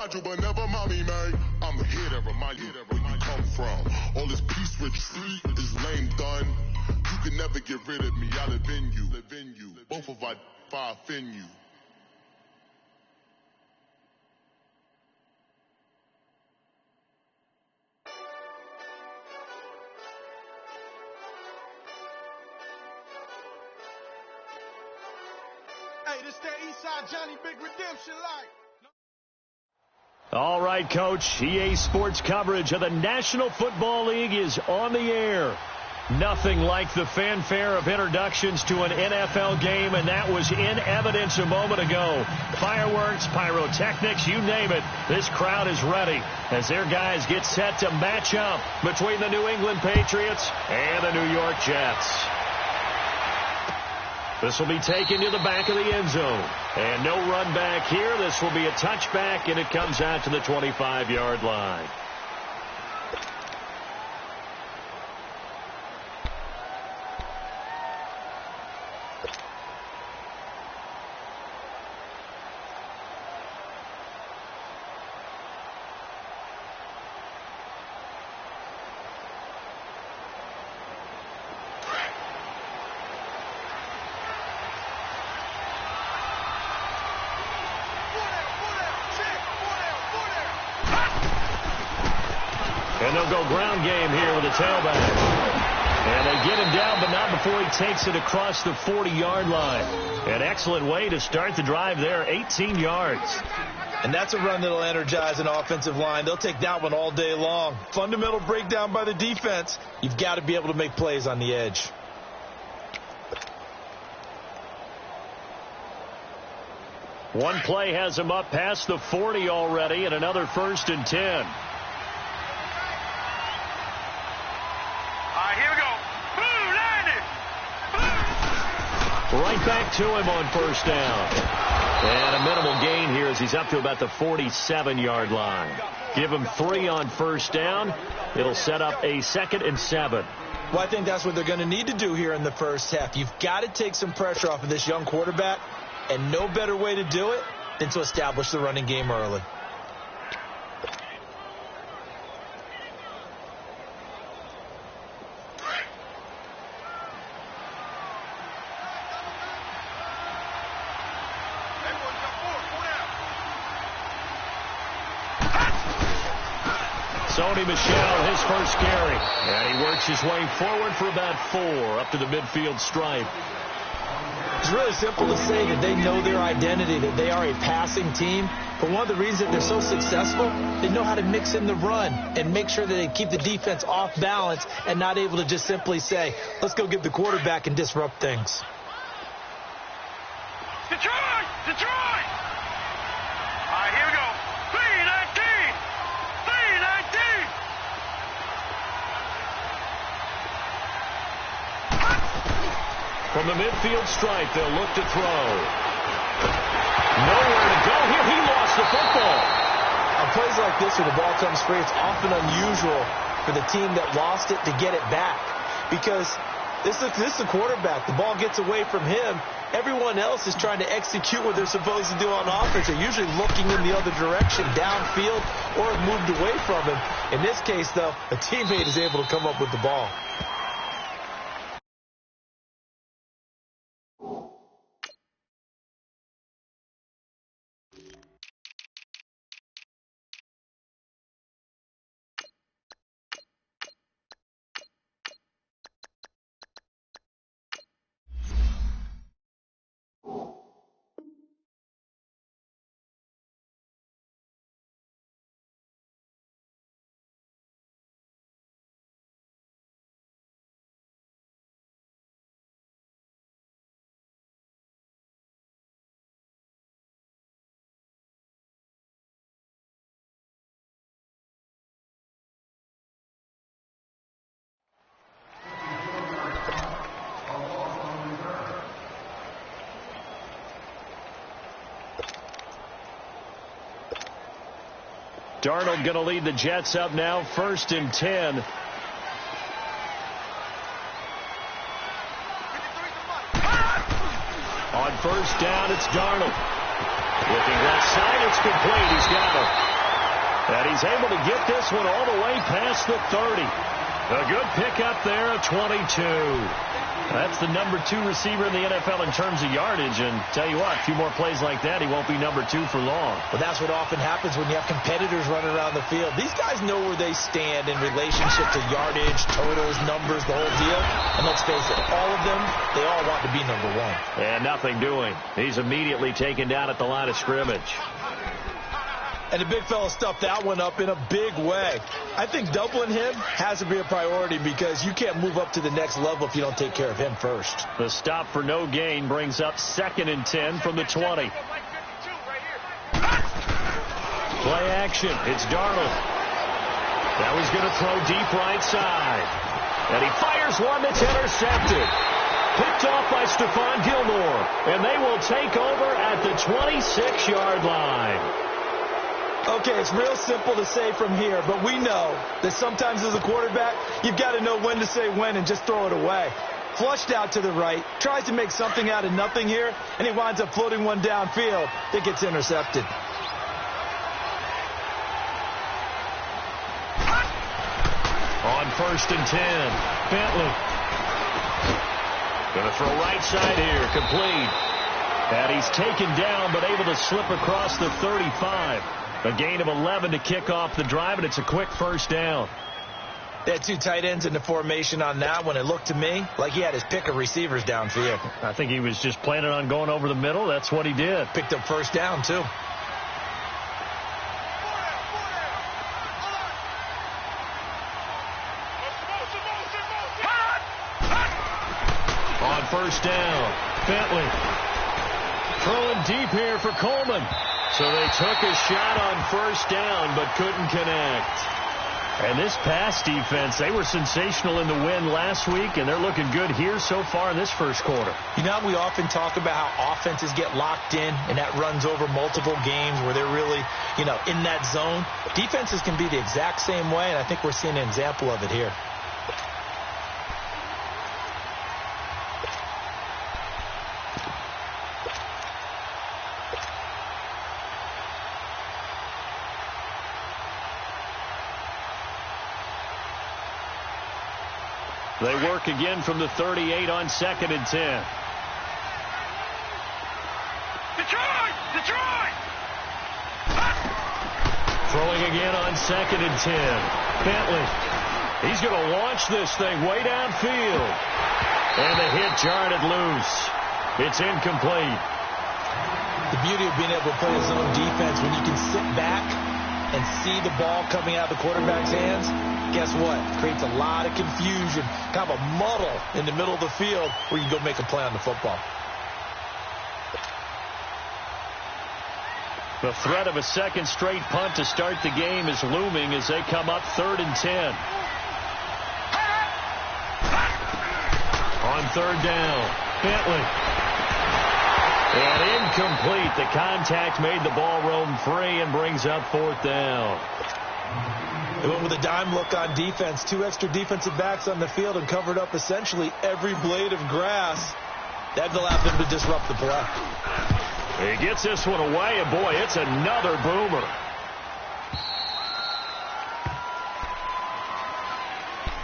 But never mind me, man. I'm here to remind you where you come from. All this peace retreat is lame done. You can never get rid of me. I live in you. Both of our fire offend you. Hey, this that Eastside Johnny Big Redemption like. All right, Coach. EA Sports coverage of the National Football League is on the air. Nothing like the fanfare of introductions to an NFL game, and that was in evidence a moment ago. Fireworks, pyrotechnics, you name it. This crowd is ready as their guys get set to match up between the New England Patriots and the New York Jets. This will be taken to the back of the end zone. And no run back here. This will be a touchback, and it comes out to the 25-yard line. And they'll go ground game here with a tailback. And they get him down, but not before he takes it across the 40-yard line. An excellent way to start the drive there, 18 yards. And that's a run that'll energize an offensive line. They'll take that one all day long. Fundamental breakdown by the defense. You've got to be able to make plays on the edge. One play has him up past the 40 already, and another 1st and 10. Right back to him on 1st down. And a minimal gain here as he's up to about the 47-yard line. Give him 3 on 1st down. It'll set up a 2nd and 7. Well, I think that's what they're going to need to do here in the first half. You've got to take some pressure off of this young quarterback, and no better way to do it than to establish the running game early. Sony Michel, his first carry. And he works his way forward for about 4 up to the midfield stripe. It's really simple to say that they know their identity, that they are a passing team. But one of the reasons that they're so successful, they know how to mix in the run and make sure that they keep the defense off balance and not able to just simply say, let's go get the quarterback and disrupt things. Detroit! Detroit! All right, here we go. 3-19! 3-19! From the midfield stripe, they'll look to throw. Nowhere to go here. He lost the football. On plays like this where the ball comes free, it's often unusual for the team that lost it to get it back. Because this is the quarterback. The ball gets away from him. Everyone else is trying to execute what they're supposed to do on offense. They're usually looking in the other direction, downfield, or have moved away from him. In this case, though, a teammate is able to come up with the ball. Darnold going to lead the Jets up now, 1st and 10. On 1st down, it's Darnold. Looking left side, it's complete. He's got him. he's able to get this one all the way past the 30. A good pickup there at 22. That's the number 2 receiver in the NFL in terms of yardage. And tell you what, a few more plays like that, he won't be number 2 for long. Well, that's what often happens when you have competitors running around the field. These guys know where they stand in relationship to yardage, totals, numbers, the whole deal. And let's face it, all of them, they all want to be number 1. And nothing doing. He's immediately taken down at the line of scrimmage. And the big fella stuffed that one up in a big way. I think doubling him has to be a priority because you can't move up to the next level if you don't take care of him first. The stop for no gain brings up 2nd and 10 from the 20. Play action. It's Darnold. Now he's going to throw deep right side. And he fires one that's intercepted. Picked off by Stephon Gilmore. And they will take over at the 26-yard line. Okay, it's real simple to say from here, but we know that sometimes as a quarterback, you've got to know when to say when and just throw it away. Flushed out to the right, tries to make something out of nothing here, and he winds up floating one downfield that gets intercepted. On 1st and 10, Bentley. Going to throw right side here, complete. And he's taken down, but able to slip across the 35. A gain of 11 to kick off the drive, and it's a quick first down. They had 2 tight ends in the formation on that one. It looked to me like he had his pick of receivers downfield. I think he was just planning on going over the middle. That's what he did. Picked up first down, too. On 1st down, Bentley. Throwing deep here for Coleman. So they took a shot on 1st down, but couldn't connect. And this pass defense, they were sensational in the win last week, and they're looking good here so far in this first quarter. You know, we often talk about how offenses get locked in, and that runs over multiple games where they're really, in that zone. Defenses can be the exact same way, and I think we're seeing an example of it here. They work again from the 38 on 2nd and 10. Detroit! Throwing again on 2nd and 10. Bentley. He's going to launch this thing way downfield. And the hit jarred it loose. It's incomplete. The beauty of being able to play his own defense when you can sit back and see the ball coming out of the quarterback's hands, guess what? Creates a lot of confusion, kind of a muddle in the middle of the field where you go make a play on the football. The threat of a second straight punt to start the game is looming as they come up 3rd and 10. On 3rd down, Bentley. And incomplete. The contact made the ball roam free and brings up 4th down. They went with a dime look on defense. 2 extra defensive backs on the field and covered up essentially every blade of grass. That allowed them to disrupt the play. He gets this one away, and boy, it's another boomer.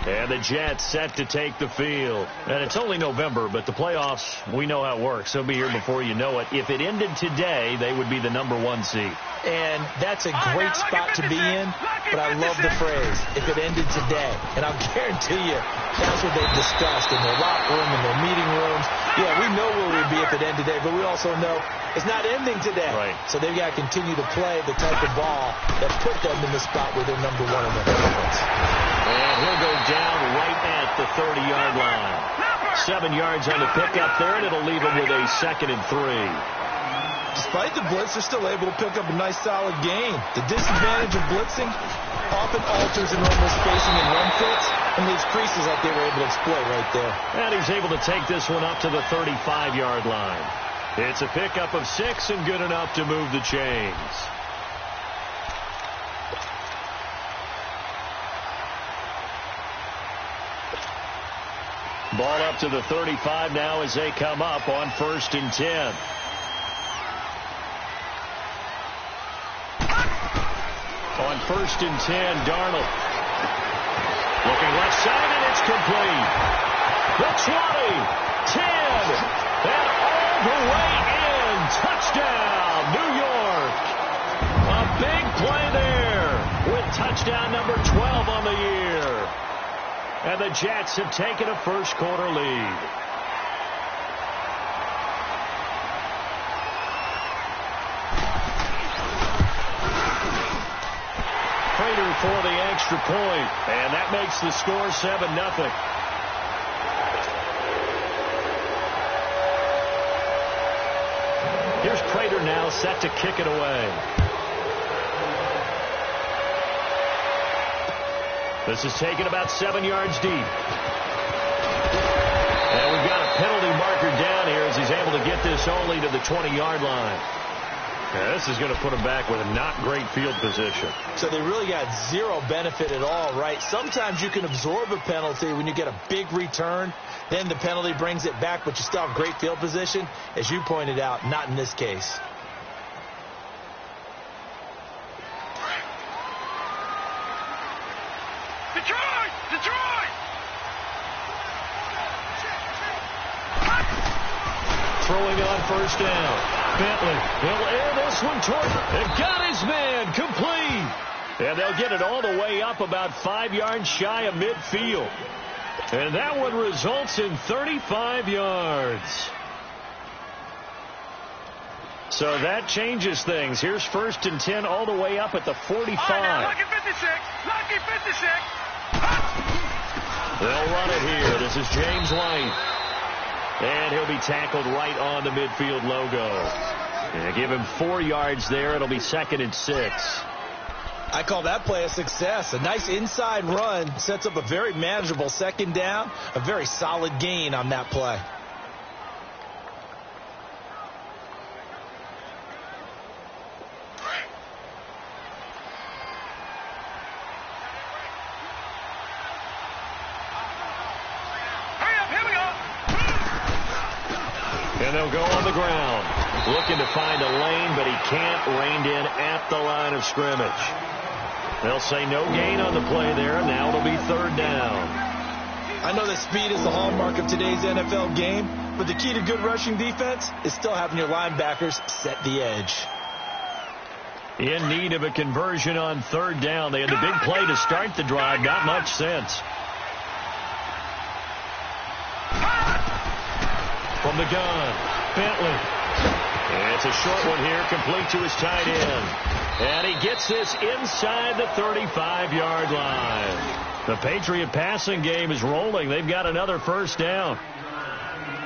And the Jets set to take the field. And it's only November, but the playoffs, we know how it works. They'll be here before you know it. If it ended today, they would be the number 1 seed. And that's a great spot to be in, but I love the phrase, if it ended today. And I'll guarantee you, that's what they've discussed in their locker room, in their meeting rooms. Yeah, we know where we'd be if it ended today, but we also know it's not ending today. Right. So they've got to continue to play the type of ball that put them in the spot where they're number 1 in the conference. And he'll go down right at the 30-yard line. 7 yards on the pickup there, and it'll leave him with a 2nd and 3. Despite the blitz, they're still able to pick up a nice, solid gain. The disadvantage of blitzing often alters the normal spacing and run fits and leaves creases like they were able to exploit right there. And he's able to take this one up to the 35-yard line. It's a pickup of 6 and good enough to move the chains. Ball up to the 35 now as they come up on 1st and 10. On first and 10. Darnold looking left side, and it's complete. The 20, 10, and all the way in. Touchdown, New York. A big play there with touchdown number 12 on the year. And the Jets have taken a first-quarter lead. Prater for the extra point, and that makes the score 7-0. Here's Prater now set to kick it away. This is taken about 7 yards deep. And we've got a penalty marker down here as he's able to get this only to the 20-yard line. Yeah, this is going to put him back with a not great field position. So they really got zero benefit at all, right? Sometimes you can absorb a penalty when you get a big return. Then the penalty brings it back, but you still have great field position. As you pointed out, not in this case. Detroit! Detroit! Throwing on first down. Bentley, he'll air this one toward. They've got his man complete. And they'll get it all the way up about 5 yards shy of midfield. And that one results in 35 yards. So that changes things. Here's first and 10 all the way up at the 45. Lucky 56. Lucky 56. They'll run it here. This is James White. And he'll be tackled right on the midfield logo. And give him 4 yards there. It'll be 2nd and 6. I call that play a success. A nice inside run sets up a very manageable second down. A very solid gain on that play. And they'll go on the ground. Looking to find a lane, but he can't. Reined in at the line of scrimmage. They'll say no gain on the play there. Now it'll be 3rd down. I know that speed is the hallmark of today's NFL game, but the key to good rushing defense is still having your linebackers set the edge. In need of a conversion on 3rd down. They had the big play to start the drive. Not much sense. From the gun, Bentley. And it's a short one here, complete to his tight end. And he gets this inside the 35-yard line. The Patriot passing game is rolling. They've got another first down.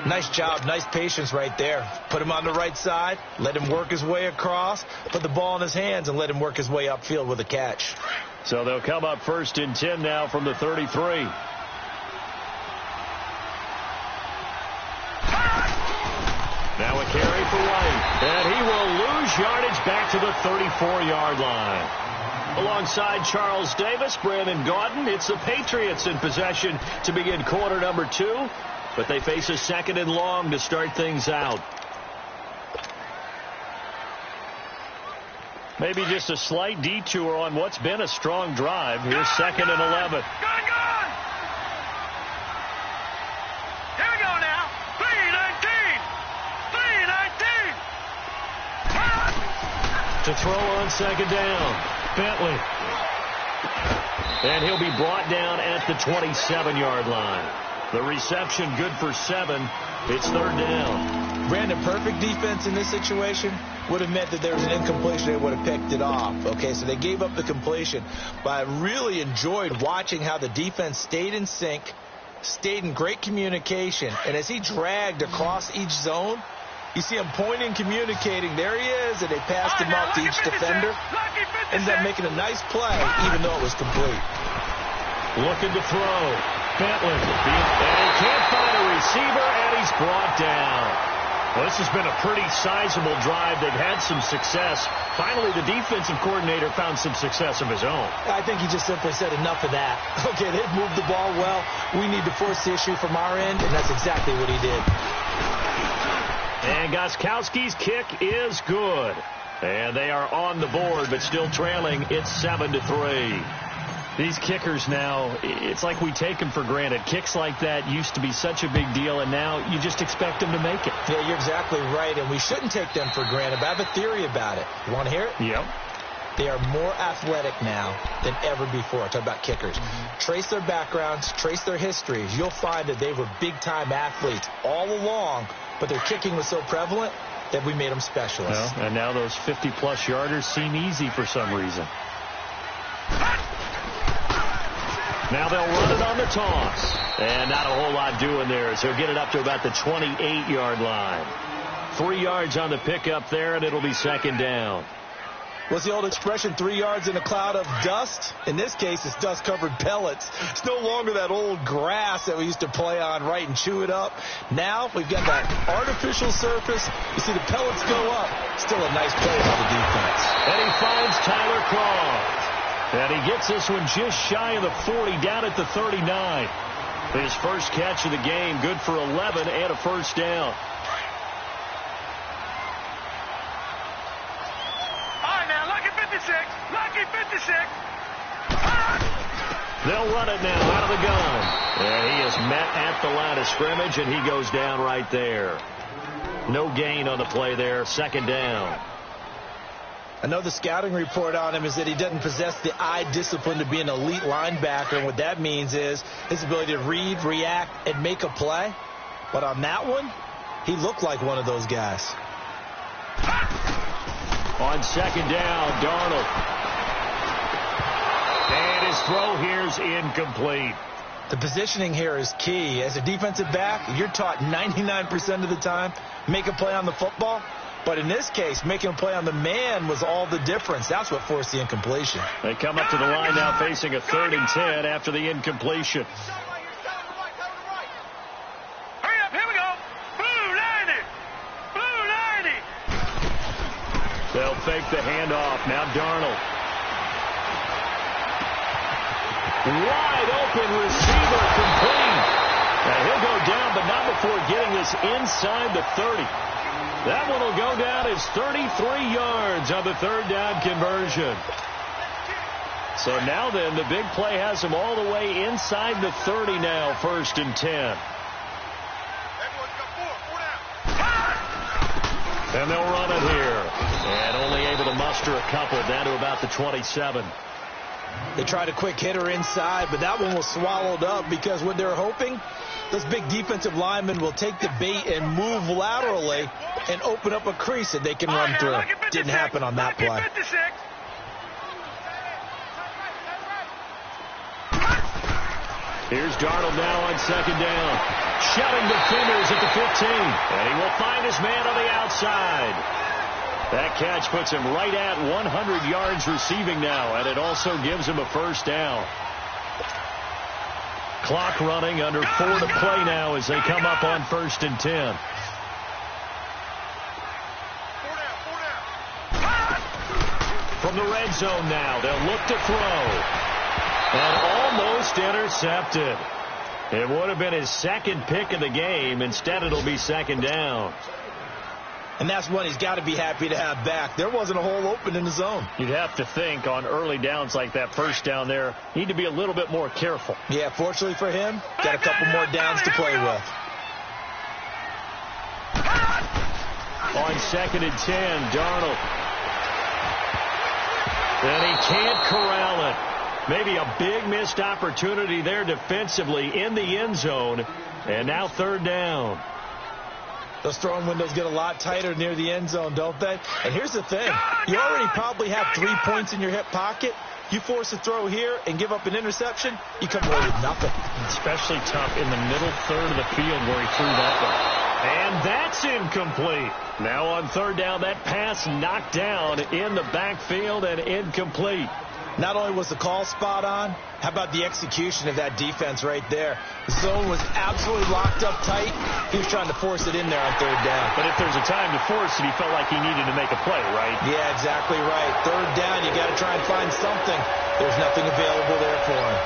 Nice job, nice patience right there. Put him on the right side, let him work his way across, put the ball in his hands, and let him work his way upfield with a catch. So they'll come up 1st and 10 now from the 33. Now a carry for White, and he will lose yardage back to the 34-yard line. Alongside Charles Davis, Brandon Gaudin, it's the Patriots in possession to begin quarter number 2, but they face a 2nd and long to start things out. Maybe just a slight detour on what's been a strong drive. Here's 2nd and 11. To throw on 2nd down, Bentley. And he'll be brought down at the 27-yard line. The reception good for 7. It's 3rd down. Brandon, perfect defense in this situation would have meant that there was an incompletion. They would have picked it off. Okay, so they gave up the completion. But I really enjoyed watching how the defense stayed in sync, stayed in great communication. And as he dragged across each zone, you see him pointing, communicating. There he is, and they passed him up to each defender. Ended up making a nice play, even though it was complete. Looking to throw. Bentley. And he can't find a receiver, and he's brought down. Well, this has been a pretty sizable drive. They've had some success. Finally, the defensive coordinator found some success of his own. I think he just simply said enough of that. Okay, they've moved the ball well. We need to force the issue from our end, and that's exactly what he did. And Gostkowski's kick is good. And they are on the board, but still trailing. It's 7-3. These kickers now, it's like we take them for granted. Kicks like that used to be such a big deal, and now you just expect them to make it. Yeah, you're exactly right, and we shouldn't take them for granted. But I have a theory about it. You want to hear it? Yep. They are more athletic now than ever before. Talk about kickers. Trace their backgrounds, trace their histories. You'll find that they were big-time athletes all along, but their kicking was so prevalent that we made them specialists. Well, and now those 50-plus yarders seem easy for some reason. Now they'll run it on the toss. And not a whole lot doing there, so he'll get it up to about the 28-yard line. 3 yards on the pickup there, and it'll be second down. What's the old expression, 3 yards in a cloud of dust? In this case, it's dust-covered pellets. It's no longer that old grass that we used to play on, right, and chew it up. Now we've got that artificial surface. You see the pellets go up. Still a nice play by the defense. And he finds Tyler Croft. And he gets this one just shy of the 40, down at the 39. His first catch of the game, good for 11 and a first down. Lucky 56. They'll run it now out of the gun. And he is met at the line of scrimmage, and he goes down right there. No gain on the play there. Second down. Another scouting report on him is that he doesn't possess the eye discipline to be an elite linebacker. And what that means is his ability to read, react, and make a play. But on that one, he looked like one of those guys. On second down, Darnold. And his throw here is incomplete. The positioning here is key. As a defensive back, you're taught 99% of the time, make a play on the football. But in this case, making a play on the man was all the difference. That's what forced the incompletion. They come up to the line now facing a 3rd and 10 after the incompletion. Hurry up, here we go. Blue 90. Blue 90. They'll fake the handoff. Now Darnold. Wide open receiver, complete. Now he'll go down, but not before getting this inside the 30. That one will go down as 33 yards on the 3rd down conversion. So now then, the big play has him all the way inside the 30 now, 1st and 10. And they'll run it here. And only able to muster a couple down to about the 27. They tried a quick hitter inside, but that one was swallowed up because what they're hoping, those big defensive linemen will take the bait and move laterally and open up a crease that they can run through. Didn't happen on that play. Here's Darnold now on second down. Shoving defenders at the 15. And he will find his man on the outside. That catch puts him right at 100 yards receiving now, and it also gives him a first down. Clock running, under 4 to play now as they come up on 1st and 10. From the red zone now, they'll look to throw. And almost intercepted. It would have been his 2nd pick of the game. Instead, it'll be 2nd down. And that's one he's got to be happy to have back. There wasn't a hole open in the zone. You'd have to think on early downs like that, first down there, need to be a little bit more careful. Yeah, fortunately for him, got a couple more downs to play with. On 2nd and 10, Darnold. And he can't corral it. Maybe a big missed opportunity there defensively in the end zone. And now 3rd down. Those throwing windows get a lot tighter near the end zone, don't they? And here's the thing. You already probably have 3 points in your hip pocket. You force a throw here and give up an interception, you come away with nothing. Especially tough in the middle 3rd of the field where he threw that one. And that's incomplete. Now on 3rd down, that pass knocked down in the backfield and incomplete. Not only was the call spot on, how about the execution of that defense right there? The zone was absolutely locked up tight. He was trying to force it in there on 3rd down. But if there's a time to force it, he felt like he needed to make a play, right? Yeah, exactly right. 3rd down, you got to try and find something. There's nothing available there for him.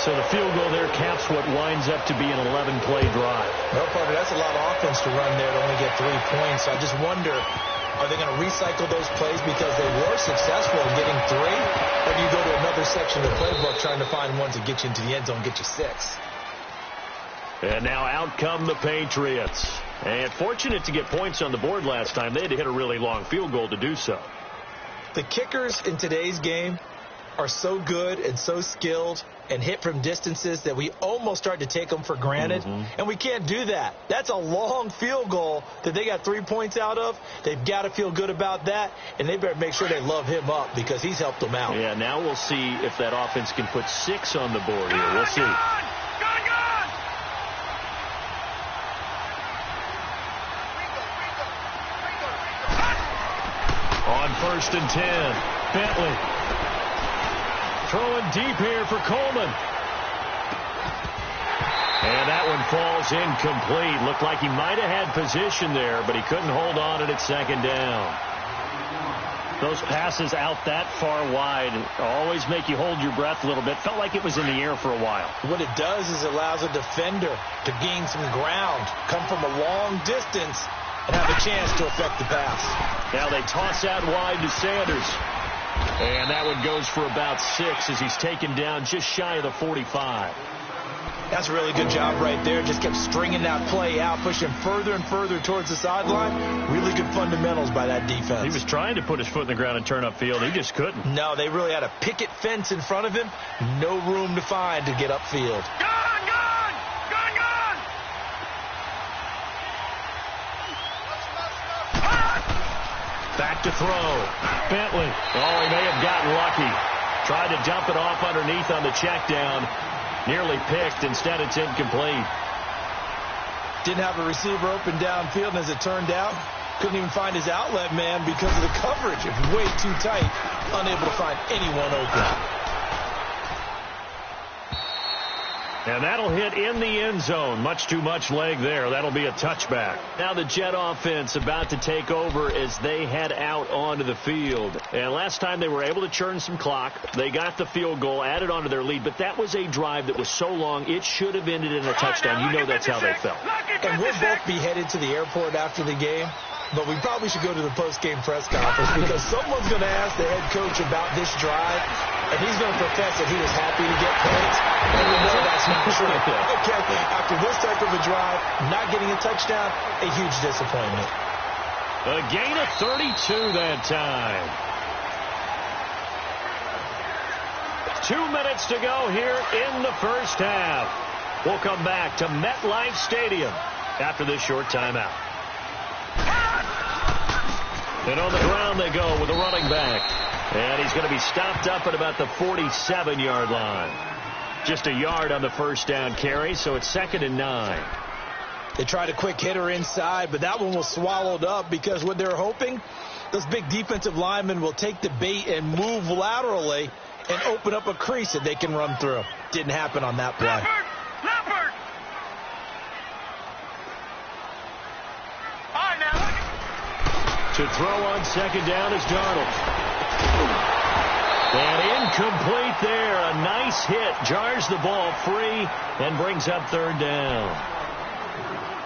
So the field goal there caps what winds up to be an 11-play drive. No, partner, that's a lot of offense to run there to only get 3 points. I just wonder Are they going to recycle those plays because they were successful in getting 3? Or do you go to another section of the playbook trying to find ones that get you into the end zone, get you 6? And now out come the Patriots. And fortunate to get points on the board last time. They had to hit a really long field goal to do so. The kickers in today's game are so good and so skilled and hit from distances that we almost start to take them for granted. And we can't do that. That's a long field goal that they got 3 points out of. They've got to feel good about that, and they better make sure they love him up because he's helped them out. Yeah, now we'll see if that offense can put 6 on the board here. We'll see. On 1st and 10, Bentley. Throwing deep here for Coleman. And that one falls incomplete. Looked like he might have had position there, but he couldn't hold on at 2nd down. Those passes out that far wide always make you hold your breath a little bit. Felt like it was in the air for a while. What it does is it allows a defender to gain some ground, come from a long distance, and have a chance to affect the pass. Now they toss out wide to Sanders. And that one goes for about 6 as he's taken down just shy of the 45. That's a really good job right there. Just kept stringing that play out, pushing further and further towards the sideline. Really good fundamentals by that defense. He was trying to put his foot in the ground and turn upfield. He just couldn't. No, they really had a picket fence in front of him. No room to find to get upfield. Gone, gone, gone, gone. Back to throw. Bentley. Oh, he may have gotten lucky. Tried to dump it off underneath on the check down. Nearly picked. Instead, it's incomplete. Didn't have a receiver open downfield, and as it turned out, couldn't even find his outlet man because of the coverage. It was way too tight. Unable to find anyone open. And that'll hit in the end zone. Much too much leg there. That'll be a touchback. Now the Jet offense about to take over as they head out onto the field. And last time they were able to churn some clock. They got the field goal, added onto their lead. But that was a drive that was so long, it should have ended in a touchdown. You know that's how they felt. And we'll both be headed to the airport after the game. But we probably should go to the post-game press conference because someone's going to ask the head coach about this drive, and he's going to profess that he was happy to get points. And we know that's not true. Okay, after this type of a drive, not getting a touchdown, a huge disappointment. A gain of 32 that time. 2 minutes to go here in the first half. We'll come back to MetLife Stadium after this short timeout. And on the ground they go with a running back. And he's going to be stopped up at about the 47-yard line. Just a yard on the first down carry, so it's 2nd and 9. They tried a quick hitter inside, but that one was swallowed up because what they're hoping, those big defensive linemen will take the bait and move laterally and open up a crease that they can run through. Didn't happen on that play. Leopard! All right, now. To throw on 2nd down is Darnold. And incomplete there. A nice hit. Jars the ball free and brings up 3rd down.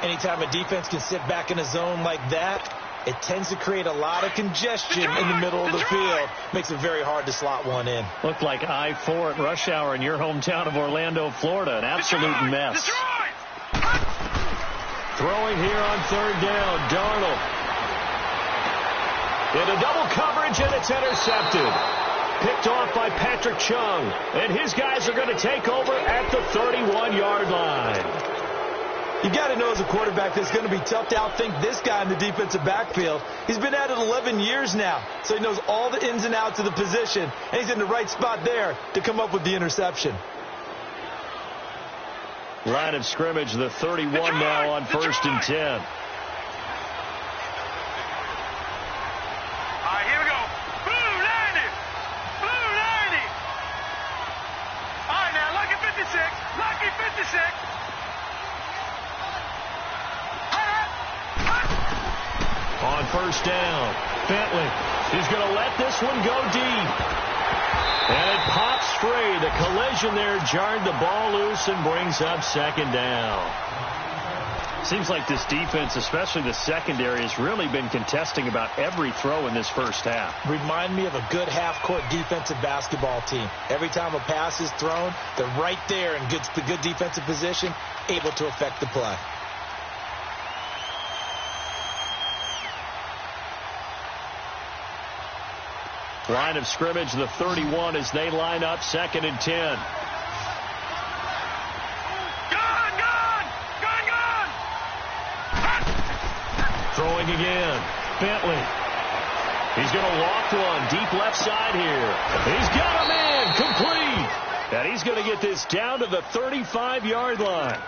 Anytime a defense can sit back in a zone like that, it tends to create a lot of congestion in the middle of the field. Makes it very hard to slot one in. Looked like I-4 at rush hour in your hometown of Orlando, Florida. An absolute mess. Throwing here on 3rd down. Darnold. Into double coverage, and it's intercepted. Picked off by Patrick Chung. And his guys are going to take over at the 31-yard line. You got to know as a quarterback that's going to be tough to outthink this guy in the defensive backfield. He's been at it 11 years now, so he knows all the ins and outs of the position, and he's in the right spot there to come up with the interception. Line of scrimmage, the 31 now on 1st and 10. Lucky 56. On 1st down, Bentley is going to let this one go deep. And it pops free. The collision there jarred the ball loose and brings up 2nd down. Seems like this defense, especially the secondary, has really been contesting about every throw in this first half. Remind me of a good half-court defensive basketball team. Every time a pass is thrown, they're right there in the good defensive position, able to affect the play. Line of scrimmage, the 31 as they line up 2nd and 10. Throwing again. Bentley. He's going to walk one. Deep left side here. He's got a man. Complete. And he's going to get this down to the 35-yard line.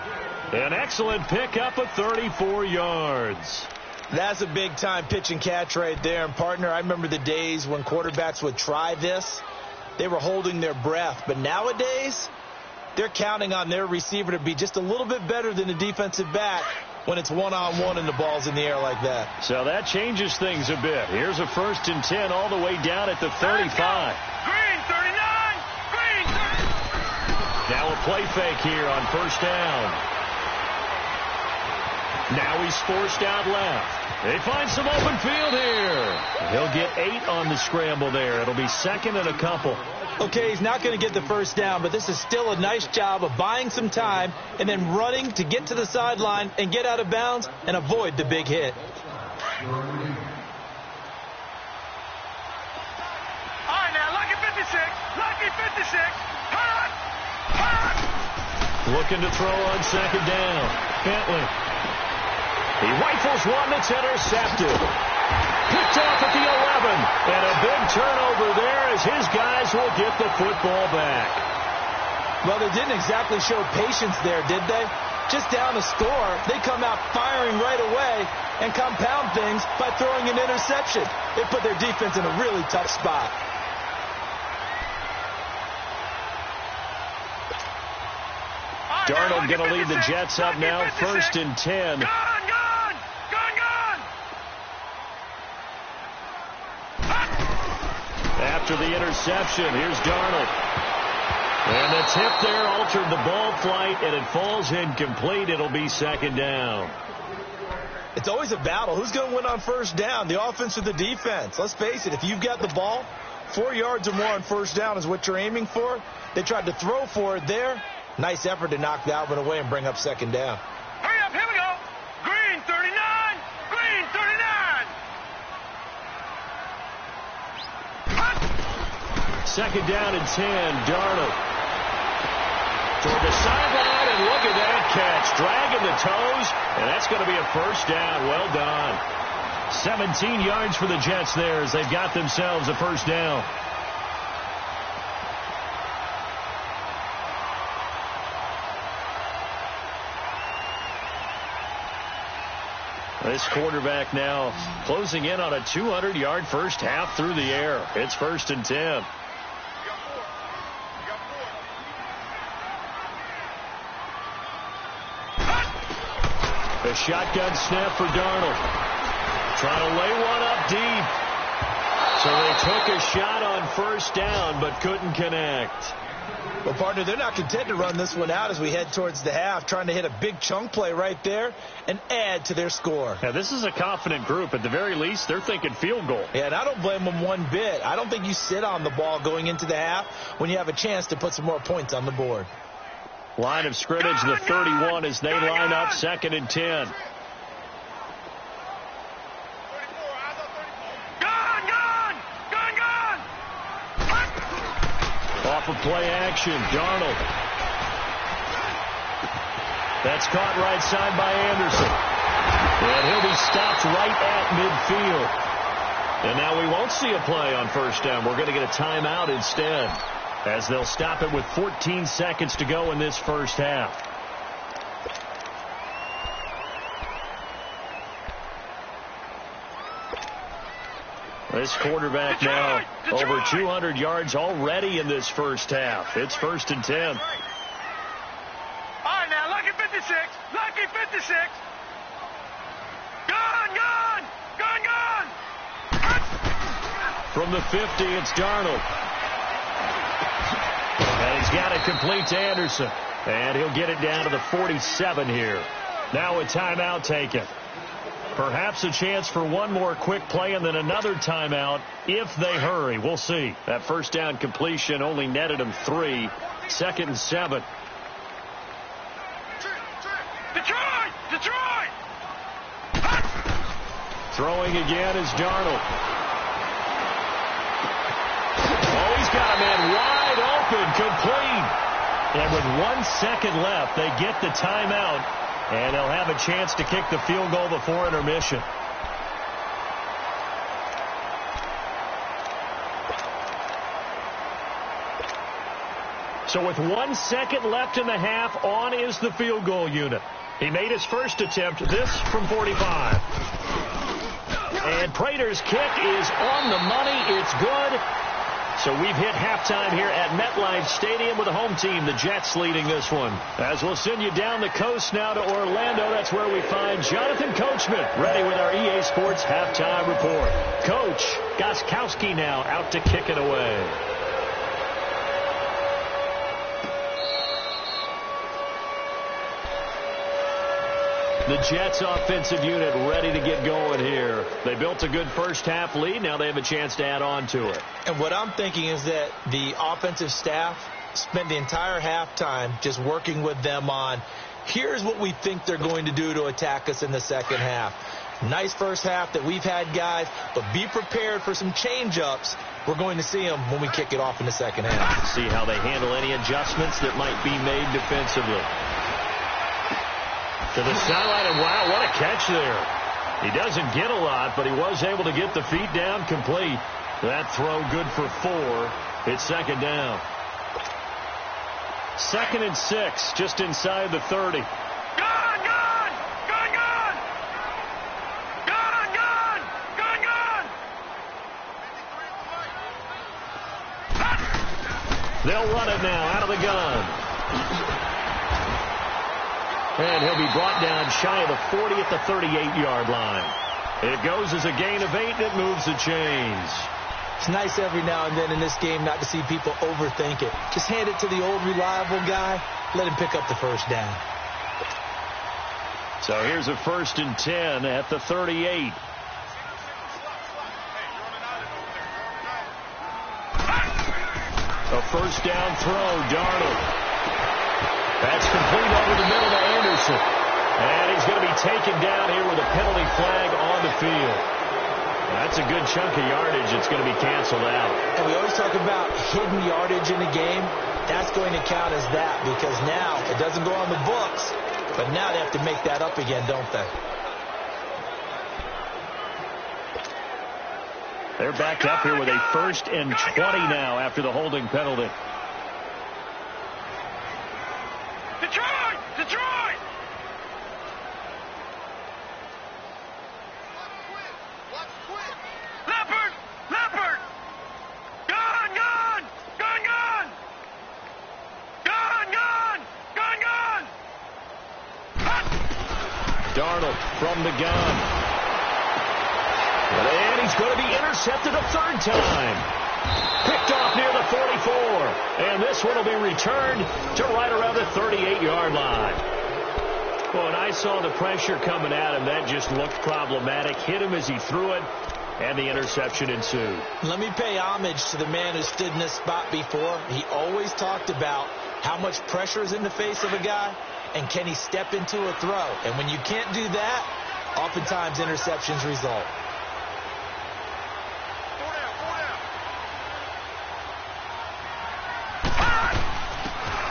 An excellent pickup of 34 yards. That's a big-time pitch and catch right there. And, partner, I remember the days when quarterbacks would try this. They were holding their breath. But nowadays, they're counting on their receiver to be just a little bit better than the defensive back when it's one-on-one and the ball's in the air like that. So that changes things a bit. Here's a 1st and 10 all the way down at the 35. Green, 39. Green, 30. Now a play fake here on 1st down. Now he's forced out left. They find some open field here. He'll get 8 on the scramble there. It'll be 2nd and a couple. Okay, he's not going to get the 1st down, but this is still a nice job of buying some time and then running to get to the sideline and get out of bounds and avoid the big hit. All right, now, lucky 56. Lucky 56. Hot. Hot. Looking to throw on 2nd down. Bentley. He rifles one that's intercepted. Picked off at the 11. And a big turnover there as his guys will get the football back. Well, they didn't exactly show patience there, did they? Just down a score, they come out firing right away and compound things by throwing an interception. They put their defense in a really tough spot. Darnold going to lead the Jets up now, 1st and 10. After the interception, here's Darnold. And the tip there altered the ball flight, and it falls incomplete. It'll be 2nd down. It's always a battle. Who's going to win on 1st down, the offense or the defense? Let's face it, if you've got the ball, 4 yards or more on 1st down is what you're aiming for. They tried to throw for it there. Nice effort to knock that one away and bring up 2nd down. Hurry up, here we go. Green, 39. Green, 39. 2nd down and 10. Darnold toward the sideline, and look at that catch. Dragging the toes, and that's going to be a 1st down. Well done. 17 yards for the Jets there as they've got themselves a 1st down. This quarterback now closing in on a 200-yard 1st half through the air. It's 1st and 10. A shotgun snap for Darnold. Trying to lay one up deep. So they took a shot on 1st down but couldn't connect. Well, partner, they're not content to run this one out as we head towards the half, trying to hit a big chunk play right there and add to their score. Now, this is a confident group. At the very least, they're thinking field goal. Yeah, and I don't blame them one bit. I don't think you sit on the ball going into the half when you have a chance to put some more points on the board. Line of scrimmage, the 31 as they line up 2nd and 10. Off of play action, Darnold. That's caught right side by Anderson. And he'll be stopped right at midfield. And now we won't see a play on 1st down. We're going to get a timeout instead, as they'll stop it with 14 seconds to go in this 1st half. This quarterback now over 200 yards already in this 1st half. It's 1st and 10. All right, now, lucky 56. Lucky 56. Gone. From the 50, it's Darnold. And he's got it complete to Anderson. And he'll get it down to the 47 here. Now a timeout taken. Perhaps a chance for one more quick play and then another timeout if they hurry. We'll see. That first down completion only netted them 3. 2nd and 7. Detroit! Detroit! Throwing again is Darnold. Oh, he's got a man wide open, complete. And with 1 second left, they get the timeout, and they'll have a chance to kick the field goal before intermission. So with 1 second left in the half, on is the field goal unit. He made his first attempt, this from 45. And Prater's kick is on the money. It's good. So we've hit halftime here at MetLife Stadium with the home team, the Jets, leading this one. As we'll send you down the coast now to Orlando, that's where we find Jonathan Coachman, ready with our EA Sports halftime report. Coach Gostkowski now out to kick it away. The Jets offensive unit ready to get going here. They built a good first half lead. Now they have a chance to add on to it. And what I'm thinking is that the offensive staff spent the entire halftime just working with them on, here's what we think they're going to do to attack us in the second half. Nice first half that we've had, guys, but be prepared for some change-ups. We're going to see them when we kick it off in the second half. See how they handle any adjustments that might be made defensively. To the sideline, and wow, what a catch there. He doesn't get a lot, but he was able to get the feet down complete. That throw good for 4. It's second down. 2nd and 6, just inside the 30. Gone! Gone! Gone! Gone! Gone! Gone! Gone! Gone! They'll run it now out of the gun. And he'll be brought down shy of the 40 at the 38-yard line. It goes as a gain of 8, and it moves the chains. It's nice every now and then in this game not to see people overthink it. Just hand it to the old reliable guy. Let him pick up the first down. So here's a 1st and 10 at the 38. A first down throw, Darnold. That's complete over the middle to Anderson. And he's going to be taken down here with a penalty flag on the field. That's a good chunk of yardage. It's going to be canceled out. And we always talk about hidden yardage in a game. That's going to count as that because now it doesn't go on the books, but now they have to make that up again, don't they? They're backed up here with a 1st and 20 now after the holding penalty. Detroit! Detroit! Leopard! Leopard! Gone! Gone! Gone! Gone! Gone! Gone! Gone! Gone! Darnold from the gun. And he's going to be intercepted a 3rd time. Picked off near the 44. And this one will be returned to right around the 38-yard line. Well, and I saw the pressure coming at him. That just looked problematic. Hit him as he threw it, and the interception ensued. Let me pay homage to the man who stood in this spot before. He always talked about how much pressure is in the face of a guy, and can he step into a throw. And when you can't do that, oftentimes interceptions result.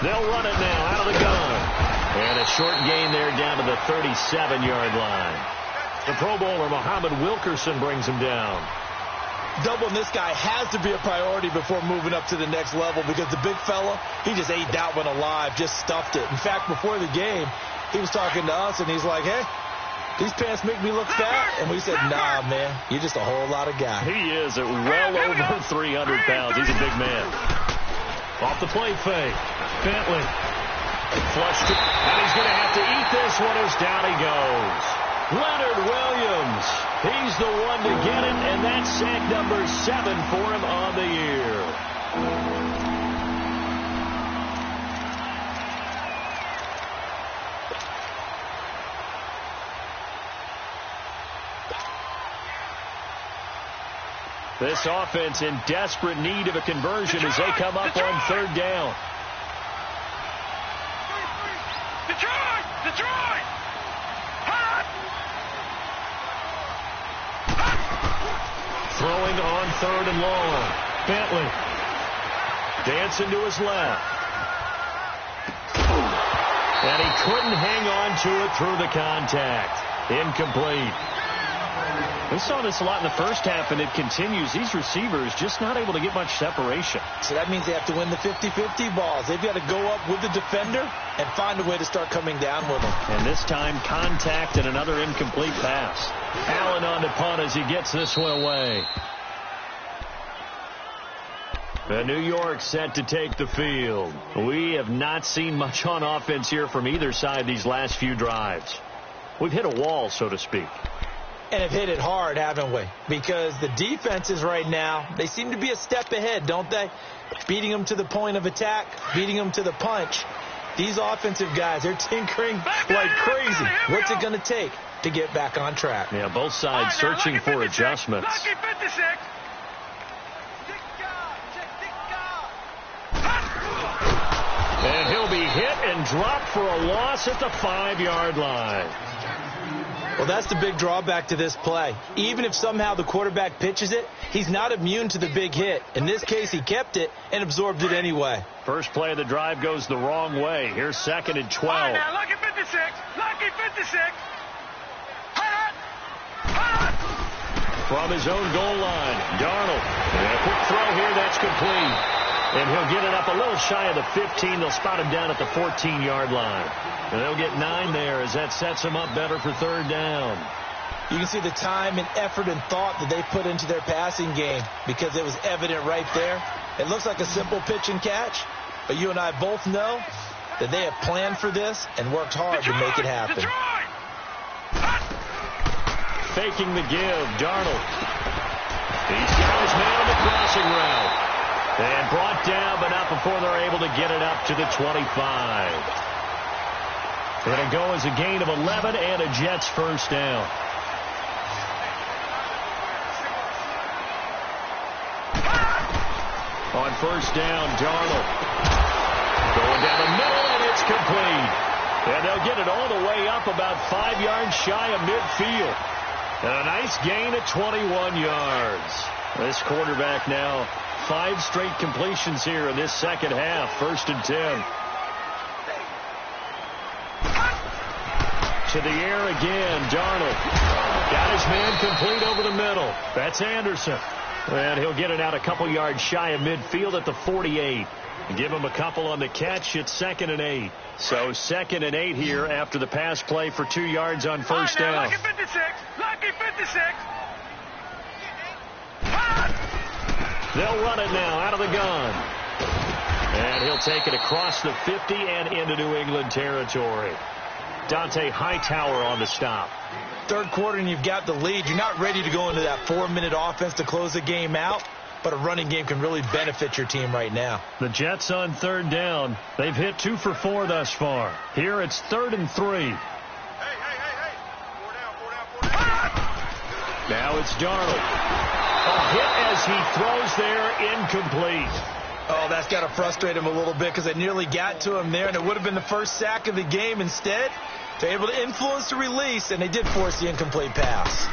They'll run it now out of the gun. And a short gain there down to the 37-yard line. The Pro Bowler, Muhammad Wilkerson, brings him down. Doubling this guy has to be a priority before moving up to the next level because the big fella, he just ate that one alive, just stuffed it. In fact, before the game, he was talking to us, and he's like, hey, these pants make me look fat. And we said, nah, man, you're just a whole lot of guy. He is at well over 300 pounds. He's a big man. Off the play fake. Bentley flushed it, and he's going to have to eat this one as down he goes. Leonard Williams, he's the one to get it, and that's sack number 7 for him on the year. This offense in desperate need of a conversion as they come up on third down. Detroit! Throwing on third and long. Bentley dancing to his left. And he couldn't hang on to it through the contact. Incomplete. We saw this a lot in the first half, and it continues. These receivers just not able to get much separation. So that means they have to win the 50-50 balls. They've got to go up with the defender and find a way to start coming down with them. And this time, contact and another incomplete pass. Allen on to punt as he gets this one away. The New York set to take the field. We have not seen much on offense here from either side these last few drives. We've hit a wall, so to speak. And have hit it hard, haven't we? Because the defenses right now, they seem to be a step ahead, don't they? Beating them to the point of attack, beating them to the punch. These offensive guys, they're tinkering like crazy. What's it going to take to get back on track? Yeah, both sides searching for adjustments. Lucky 56. And he'll be hit and dropped for a loss at the 5-yard line. Well, that's the big drawback to this play. Even if somehow the quarterback pitches it, he's not immune to the big hit. In this case, he kept it and absorbed it anyway. First play of the drive goes the wrong way. Here's 2nd and 12. Right now, lucky 56. Lucky 56. From his own goal line, Darnold. And a quick throw here, that's complete. And he'll get it up a little shy of the 15. They'll spot him down at the 14-yard line. And they'll get 9 there as that sets him up better for third down. You can see the time and effort and thought that they put into their passing game because it was evident right there. It looks like a simple pitch and catch, but you and I both know that they have planned for this and worked hard to make it happen. Faking the give, Darnold. He's got his man on the crossing route. And brought down, but not before they're able to get it up to the 25. It'll go as a gain of 11 and a Jets first down. On first down, Darnold. Going down the middle, and it's complete. And they'll get it all the way up about 5 yards shy of midfield. And a nice gain of 21 yards. This quarterback now 5 straight completions here in this second half. 1st and 10. To the air again, Darnold. Got his man complete over the middle. That's Anderson. And he'll get it out a couple yards shy of midfield at the 48. Give him a couple on the catch. It's 2nd and 8. So 2nd and 8 here after the pass play for 2 yards on first down. Lucky 56. Lucky 56. They'll run it now out of the gun. And he'll take it across the 50 and into New England territory. Dante Hightower on the stop. Third quarter and you've got the lead. You're not ready to go into that 4-minute offense to close the game out, but a running game can really benefit your team right now. The Jets on third down. They've hit 2 for 4 thus far. Here it's 3rd and 3. Hey. 4 down. Now it's Darnold. A hit as he throws there, incomplete. Oh, that's got to frustrate him a little bit because they nearly got to him there, and it would have been the first sack of the game. Instead, they're able to influence the release, and they did force the incomplete pass.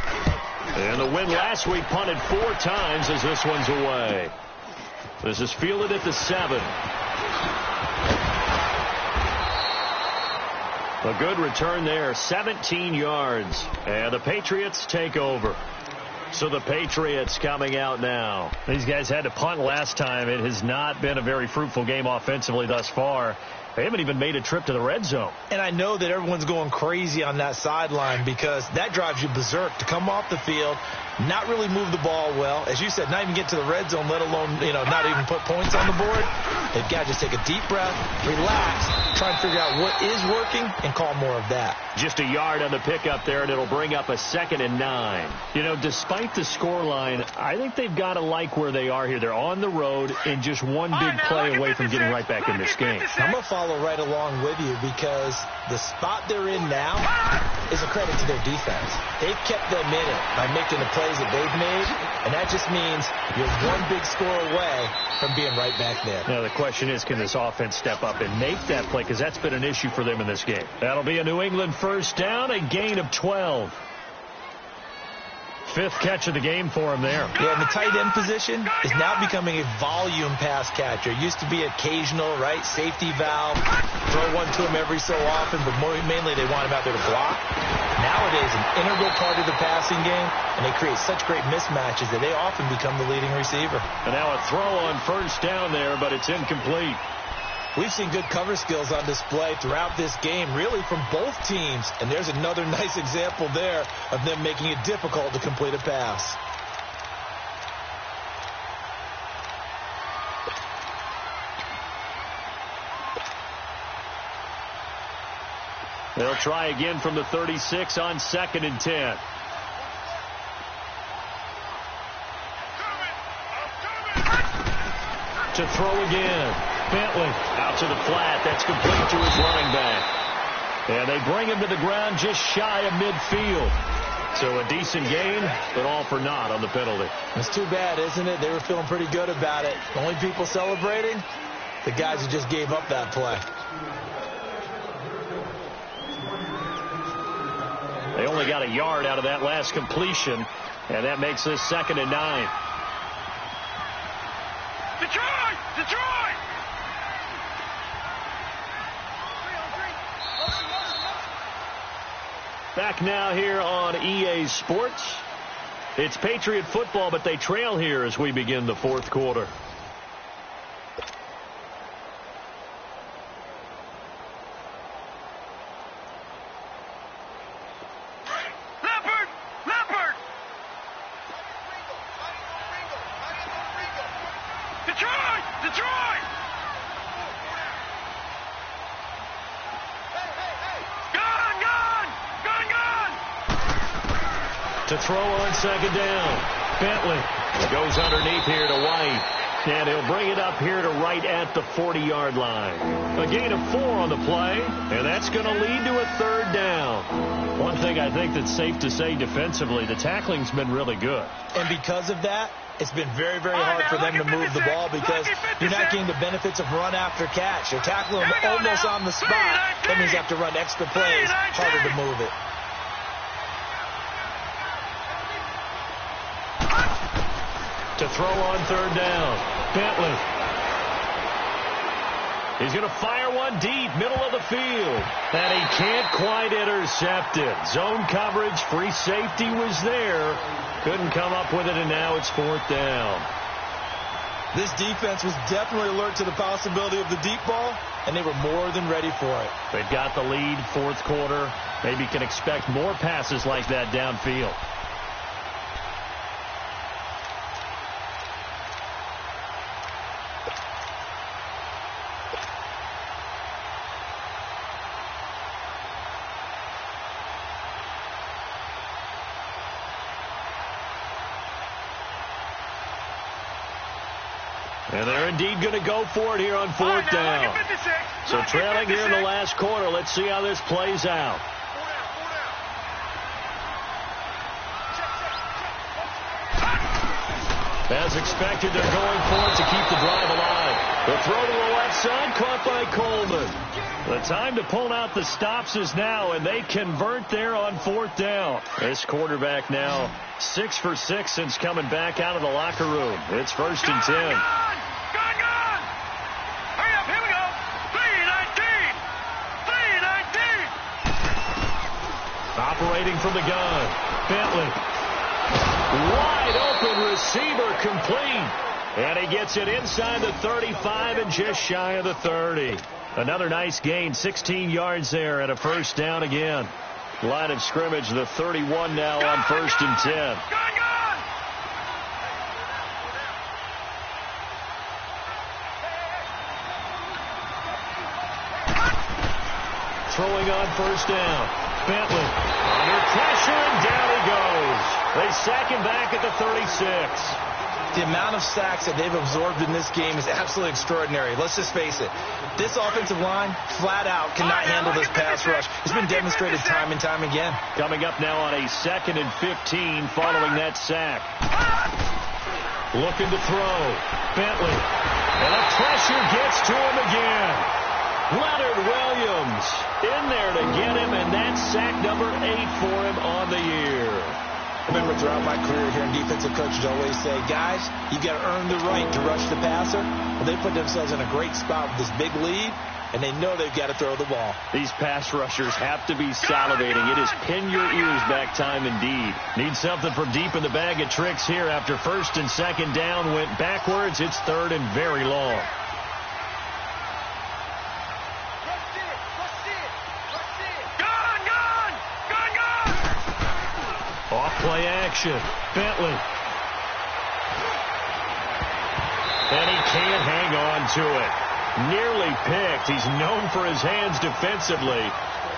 And the win last week punted 4 times as this one's away. This is fielded at the 7. A good return there, 17 yards. And the Patriots take over. So the Patriots coming out now. These guys had to punt last time. It has not been a very fruitful game offensively thus far. They haven't even made a trip to the red zone. And I know that everyone's going crazy on that sideline because that drives you berserk to come off the field, not really move the ball well. As you said, not even get to the red zone, let alone, not even put points on the board. They've got to just take a deep breath, relax, try and figure out what is working, and call more of that. Just a yard on the pickup there, and it'll bring up a 2nd and 9. Despite the scoreline, I think they've got to like where they are here. They're on the road and just one big play away from getting right back in this game. I'm going to follow follow right along with you because the spot they're in now is a credit to their defense. They've kept them in it by making the plays that they've made, and that just means you're one big score away from being right back there. Now the question is, can this offense step up and make that play? Because that's been an issue for them in this game. That'll be a New England first down, a gain of 12. Fifth catch of the game for him there. Yeah, and the tight end position is now becoming a volume pass catcher. It used to be occasional, right? Safety valve. Throw one to him every so often, but mainly they want him out there to block. Nowadays, an integral part of the passing game, and they create such great mismatches that they often become the leading receiver. And now a throw on first down there, but it's incomplete. We've seen good cover skills on display throughout this game, really from both teams. And there's another nice example there of them making it difficult to complete a pass. They'll try again from the 36 on 2nd and 10. To throw again. Bentley out to the flat. That's complete to his running back. And they bring him to the ground just shy of midfield. So a decent gain, but all for naught on the penalty. It's too bad, isn't it? They were feeling pretty good about it. The only people celebrating, the guys who just gave up that play. They only got a yard out of that last completion, and that makes this 2nd and 9. Detroit! Detroit! Back now here on EA Sports. It's Patriot football, but they trail here as we begin the fourth quarter. Leopard! Leopard! Detroit! Detroit! Gun! Gun! Gun! Gun! To throw on 2nd down. Bentley goes underneath here to White. And he'll bring it up here to right at the 40-yard line. A gain of 4 on the play, and that's going to lead to a 3rd down. One thing I think that's safe to say defensively, the tackling's been really good. And because of that, it's been very, very hard for them to move the ball because you're not getting the benefits of run after catch. You're tackling them almost on the spot. That means you have to run extra plays, harder to move it. To throw on 3rd down. Bentley. He's going to fire one deep, middle of the field. And he can't quite intercept it. Zone coverage, free safety was there. Couldn't come up with it, and now it's 4th down. This defense was definitely alert to the possibility of the deep ball, and they were more than ready for it. They've got the lead, 4th quarter. Maybe can expect more passes like that downfield. And they're indeed going to go for it here on 4th down. So trailing here in the last quarter. Let's see how this plays out. As expected, they're going for it to keep the drive alive. The throw to the left side, caught by Coleman. The time to pull out the stops is now, and they convert there on 4th down. This quarterback now 6 for 6 since coming back out of the locker room. It's 1st and 10. Gun! Hurry up, here we go! 3-19! Operating from the gun. Bentley. Wide open receiver complete. And he gets it inside the 35 and just shy of the 30. Another nice gain, 16 yards there, and a 1st down again. Line of scrimmage, the 31 now on 1st and 10. Throwing on 1st down. Bentley under pressure, and down he goes. They sack him back at the 36. The amount of sacks that they've absorbed in this game is absolutely extraordinary. Let's just face it. This offensive line, flat out, cannot handle this pass rush. It's been demonstrated time and time again. Coming up now on a 2nd and 15 following that sack. Looking to throw. Bentley. And the pressure gets to him again. Leonard Williams in there to get him, and that's sack number 8 for him on the year. I remember throughout my career here in defensive coaches always say, guys, you've got to earn the right to rush the passer. Well, they put themselves in a great spot with this big lead, and they know they've got to throw the ball. These pass rushers have to be salivating. It is pin your ears back time indeed. Need something from deep in the bag of tricks here after 1st and 2nd down went backwards. It's 3rd and very long. Off-play action. Bentley. And he can't hang on to it. Nearly picked. He's known for his hands defensively,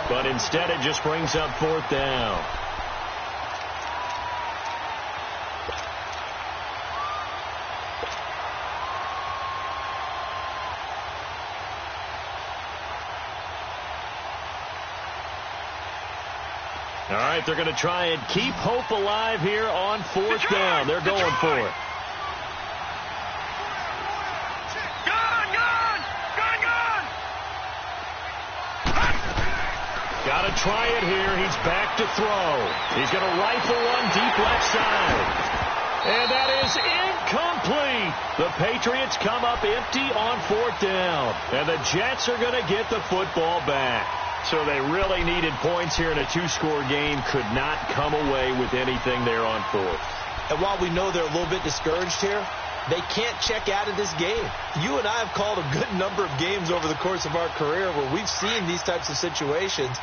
but instead it just brings up 4th down. All right, they're going to try and keep hope alive here on 4th down. They're going for it. Got to try it here. He's back to throw. He's going to rifle one deep left side. And that is incomplete. The Patriots come up empty on 4th down. And the Jets are going to get the football back. So they really needed points here in a 2-score game. Could not come away with anything there on 4th. And while we know they're a little bit discouraged here, they can't check out of this game. You and I have called a good number of games over the course of our career where we've seen these types of situations.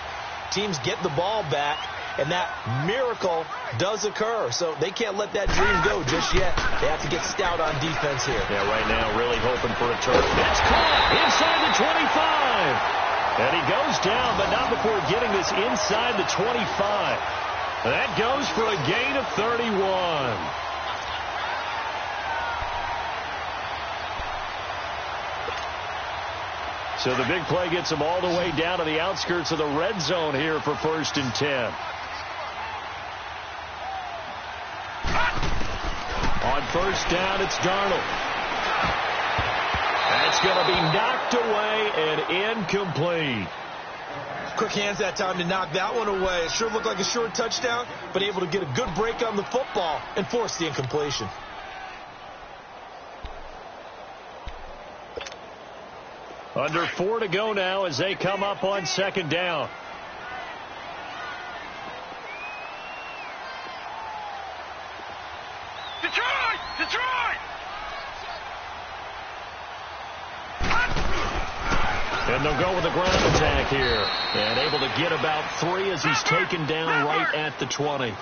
Teams get the ball back, and that miracle does occur. So they can't let that dream go just yet. They have to get stout on defense here. Yeah, right now really hoping for a turn. That's caught inside the 25. And he goes down, but not before getting this inside the 25. That goes for a gain of 31. So the big play gets him all the way down to the outskirts of the red zone here for 1st and 10. On 1st down, it's Darnold. That's going to be knocked away and incomplete. Quick hands that time to knock that one away. It sure looked like a short touchdown, but able to get a good break on the football and force the incompletion. Under 4 to go now as they come up on 2nd down. Detroit! And they'll go with the ground attack here. And able to get about 3 as he's taken down right at the 20.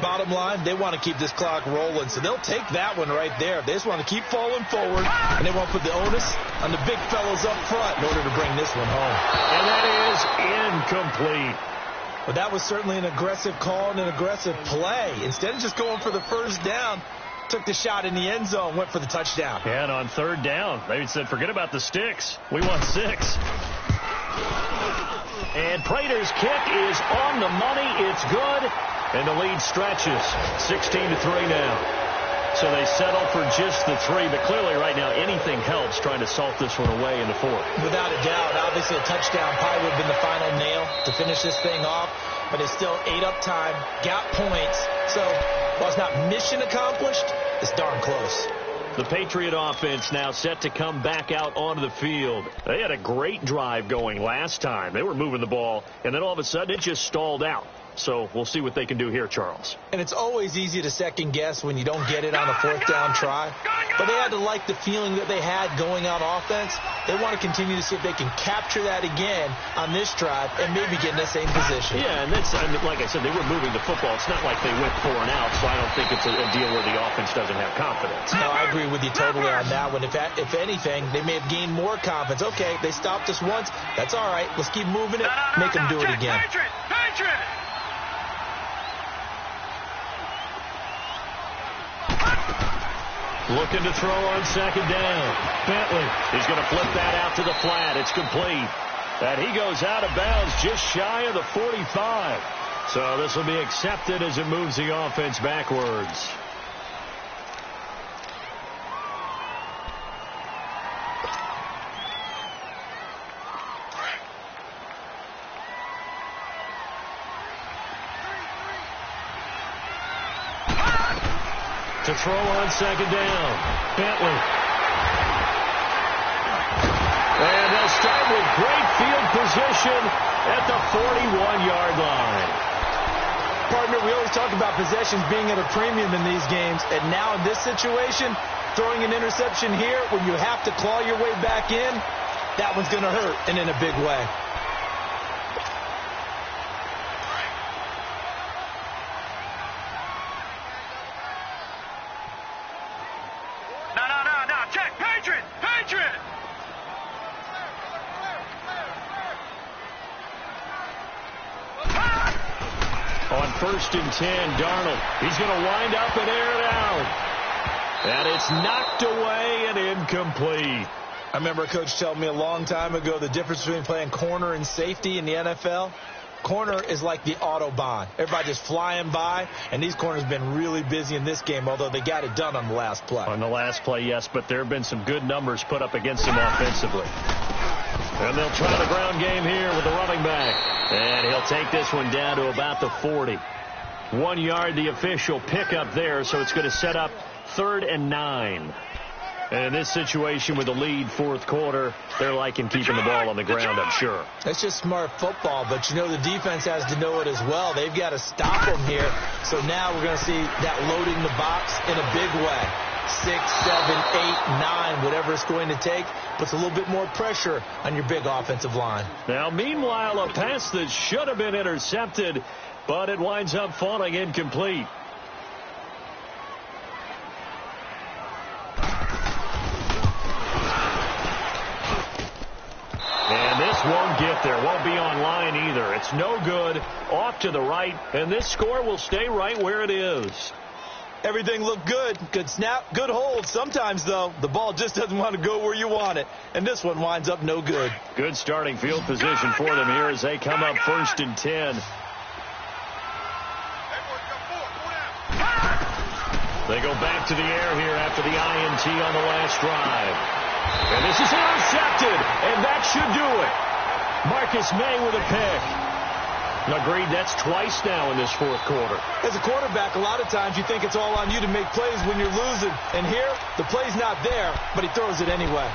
Bottom line, they want to keep this clock rolling, so they'll take that one right there. They just want to keep falling forward, and they won't put the onus on the big fellas up front in order to bring this one home. And that is incomplete. But that was certainly an aggressive call and an aggressive play. Instead of just going for the 1st down, took the shot in the end zone, went for the touchdown. And on 3rd down, they said, forget about the sticks. We want 6. And Prater's kick is on the money. It's good. And the lead stretches 16-3 now. So they settle for just the 3. But clearly right now anything helps trying to salt this one away in the 4th. Without a doubt. Obviously a touchdown probably would have been the final nail to finish this thing off. But it's still ate up time. Got points. So while it's not mission accomplished, it's darn close. The Patriot offense now set to come back out onto the field. They had a great drive going last time. They were moving the ball, and then all of a sudden it just stalled out. So we'll see what they can do here, Charles. And it's always easy to second guess when you don't get it on a 4th down try. But they had to like the feeling that they had going on offense. They want to continue to see if they can capture that again on this drive and maybe get in the same position. Yeah, and that's, like I said, they were moving the football. It's not like they went 4 and out, so I don't think it's a deal where the offense doesn't have confidence. No, I agree with you totally on that one. If anything, they may have gained more confidence. Okay, they stopped us once. That's all right. Let's keep moving it. Make them do it again. Patriot! Looking to throw on second down. Bentley. He's going to flip that out to the flat. It's complete. And he goes out of bounds just shy of the 45. So this will be accepted as it moves the offense backwards. To throw on second down. Bentley. And they'll start with great field position at the 41-yard line. Partner, we always talk about possessions being at a premium in these games. And now in this situation, throwing an interception here when you have to claw your way back in, that one's going to hurt, and in a big way. First and 10, Darnold. He's going to wind up and air it out. And it's knocked away and incomplete. I remember a coach telling me a long time ago the difference between playing corner and safety in the NFL. Corner is like the Autobahn. Everybody just flying by, and these corners have been really busy in this game, although they got it done on the last play. On the last play, yes, but there have been some good numbers put up against him offensively. And they'll try the ground game here with the running back. And he'll take this one down to about the 40. 1 yard, the official pickup there, so it's going to set up 3rd and 9. And in this situation with the lead fourth quarter, they're liking keeping the ball on the ground, I'm sure. That's just smart football, but you know the defense has to know it as well. They've got to stop them here. So now we're going to see that loading the box in a big way. 6, 7, 8, 9, whatever it's going to take, puts a little bit more pressure on your big offensive line. Now, meanwhile, a pass that should have been intercepted, but it winds up falling incomplete. And this won't get there. Won't be on line either. It's no good. Off to the right, and this score will stay right where it is. Everything looked good. Good snap, good hold. Sometimes, though, the ball just doesn't want to go where you want it. And this one winds up no good. Good starting field position for them here as they come up 1st and 10. They go back to the air here after the INT on the last drive. And this is intercepted, and that should do it. Marcus May with a pick. Agreed, that's twice now in this fourth quarter. As a quarterback, a lot of times you think it's all on you to make plays when you're losing. And here, the play's not there, but he throws it anyway.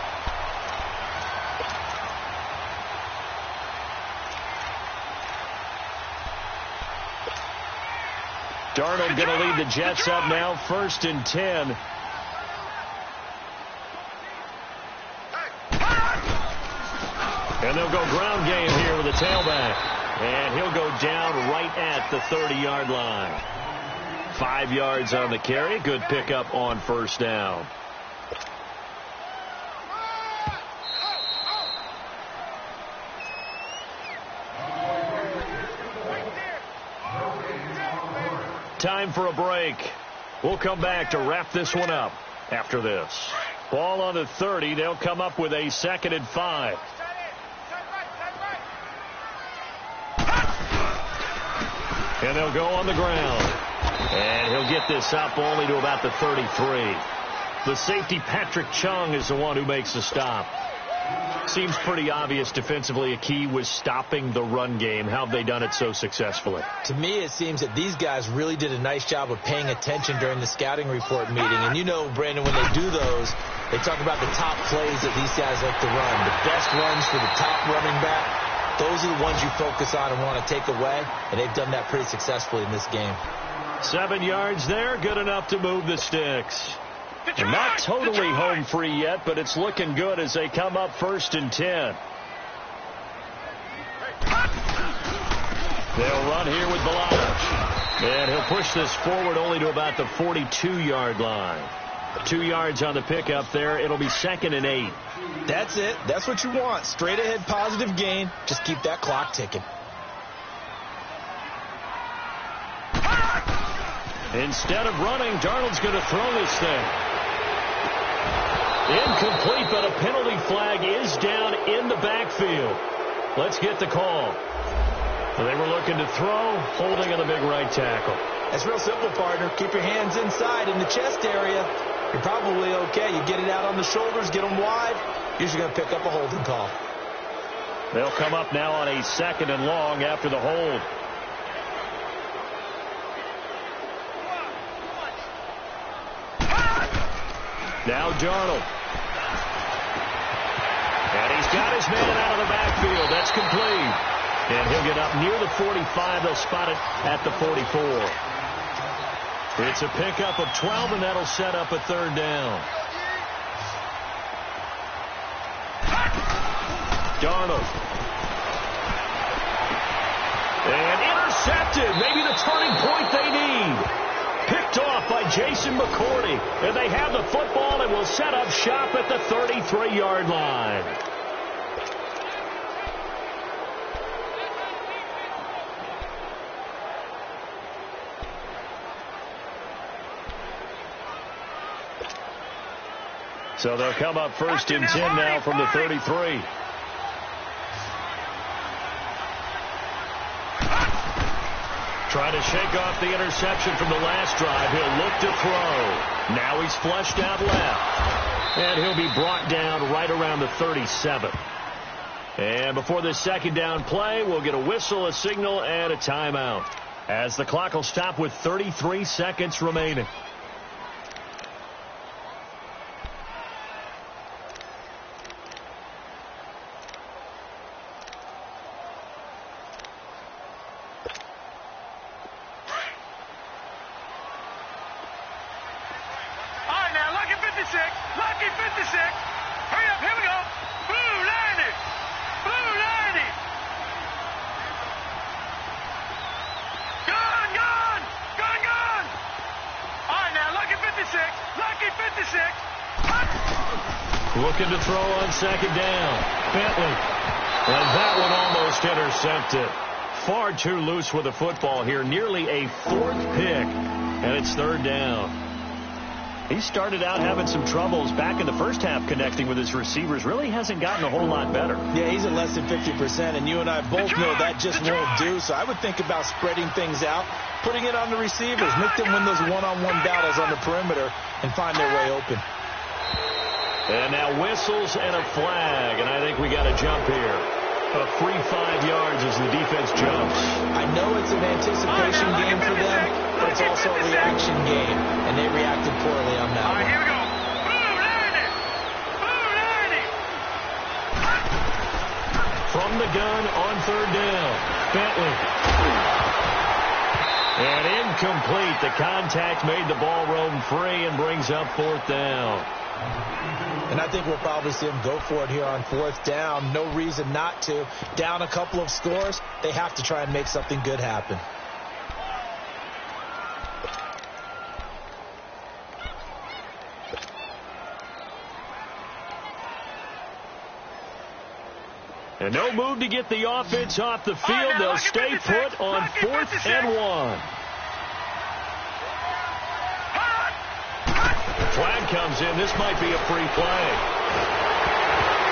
Darnold going to lead the Jets up now, 1st and 10. And they'll go ground game here with a tailback. And he'll go down right at the 30-yard line. 5 yards on the carry. Good pickup on first down. Time for a break. We'll come back to wrap this one up after this. Ball on the 30. They'll come up with a 2nd and 5. And they'll go on the ground. And he'll get this up only to about the 33. The safety, Patrick Chung, is the one who makes the stop. Seems pretty obvious defensively a key was stopping the run game. How have they done it so successfully? To me, it seems that these guys really did a nice job of paying attention during the scouting report meeting. And you know, Brandon, when they do those, they talk about the top plays that these guys like to run. The best runs for the top running back. Those are the ones you focus on and want to take away, and they've done that pretty successfully in this game. 7 yards there, good enough to move the sticks. And not totally home free yet, but it's looking good as they come up 1st and 10. They'll run here with Balash. And he'll push this forward only to about the 42-yard line. 2 yards on the pickup there. It'll be 2nd and 8. That's it. That's what you want. Straight ahead positive gain. Just keep that clock ticking. Instead of running, Darnold's going to throw this thing. Incomplete, but a penalty flag is down in the backfield. Let's get the call. They were looking to throw, holding in the big right tackle. That's real simple, partner. Keep your hands inside in the chest area. You're probably okay. You get it out on the shoulders, get them wide. Usually going to pick up a holding call. They'll come up now on a 2nd and long after the hold. Now Darnold. And he's got his man out of the backfield. That's complete. And he'll get up near the 45. They'll spot it at the 44. It's a pickup of 12, and that'll set up a 3rd down. Darnold. And intercepted. Maybe the turning point they need. Picked off by Jason McCourty. And they have the football and will set up shop at the 33-yard line. So they'll come up 1st and 10 now from the 33. Trying to shake off the interception from the last drive. He'll look to throw. Now he's flushed out left. And he'll be brought down right around the 37. And before this 2nd down play, we'll get a whistle, a signal, and a timeout, as the clock will stop with 33 seconds remaining. Lucky 56. Hurry up, here we go. Blue 90. Blue 90. Gone, gone. Gone, gone. All right, now, lucky 56. Lucky 56. Looking to throw on 2nd down. Bentley. And that one almost intercepted. Far too loose with the football here. Nearly a 4th pick. And it's 3rd down. He started out having some troubles back in the first half connecting with his receivers. Really hasn't gotten a whole lot better. Yeah, he's at less than 50%, and you and I both know that just won't do. So I would think about spreading things out, putting it on the receivers, make them win those one-on-one battles on the perimeter, and find their way open. And now whistles and a flag, and I think we got a jump here. A free 5 yards as the defense jumps. I know it's an anticipation game for them, but it's also a reaction game, and they reacted poorly on that one. All right, here we go. Blue 90. Blue 90. From the gun on 3rd down. Bentley. And incomplete. The contact made the ball roam free and brings up 4th down. And I think we'll probably see them go for it here on 4th down. No reason not to. Down a couple of scores, they have to try and make something good happen. And no move to get the offense off the field. Right, they'll stay put on 4th and 1. Flag comes in. This might be a free play.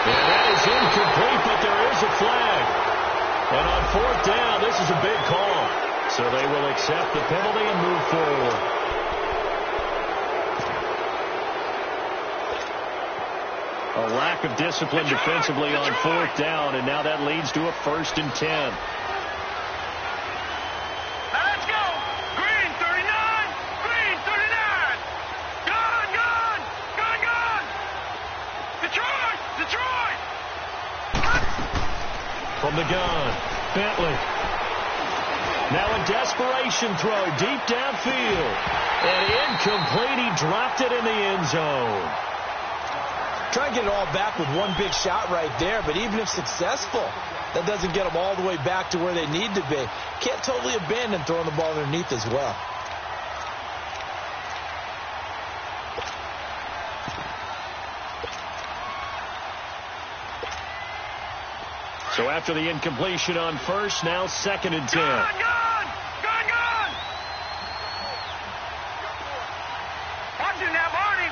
And that is incomplete, but there is a flag. And on 4th down, this is a big call. So they will accept the penalty and move forward. A lack of discipline defensively on 4th down, and now that leads to a 1st and 10. From the gun, Bentley. Now a desperation throw deep downfield. And incomplete. He dropped it in the end zone. Try and get it all back with one big shot right there, but even if successful, that doesn't get them all the way back to where they need to be. Can't totally abandon throwing the ball underneath as well. So after the incompletion on 1st, now 2nd and 10. Gone! Watch it now, Barney!